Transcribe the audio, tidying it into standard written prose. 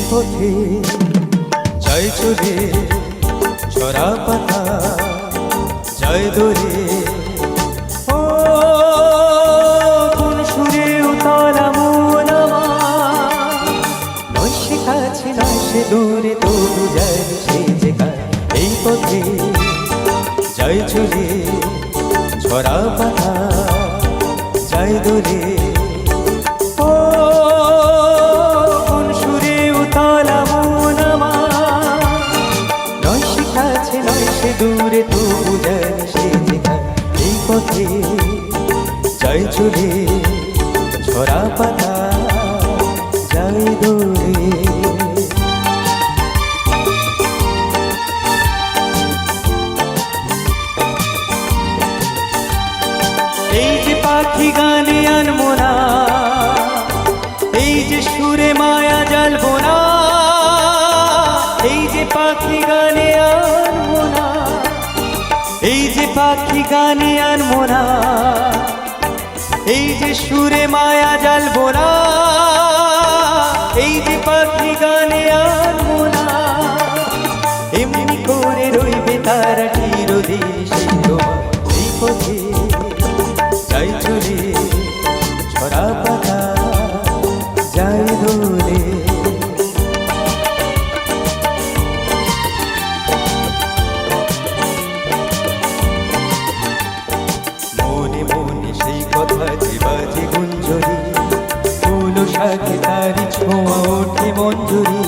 পথে যায় চলে ঝরা পাতা যায় দোলে। ও কোন সুরে উতলা মন আমার, নয় সে কাছে নয় সে দূরে, তবু যায় সে যে গায়। এই পথে যায় চলে ঝরা পাতা যায় দোলে। ও কোন সুরে উতলা মন আমার, নয় সে কাছে নয় সে দূরে, তবু যায় সে যে গায়। এই পথে যায় চলে ঝরা পাতা যায় দোলে। এই যে পাখি গানে আনবো না, এই যে সুরে মায়া জ্বালবো না, এই যে পাখি গানে আনবো না, এই যে পাখি গানে আনবো না, এই যে সুরে মায়া জ্বালবো না, এই যে পাখি গানে আনবো না। এমনি করে রইবে তারা চিরদিন সেই তোমার। এই পথে যায় চলে ঝরা পাতা যায় দোলে। মনে মনে সেই কথা যে বাজে গুঞ্জরি, ফুল শাকে তারি ছোঁয়া ওঠে মঞ্জুরি।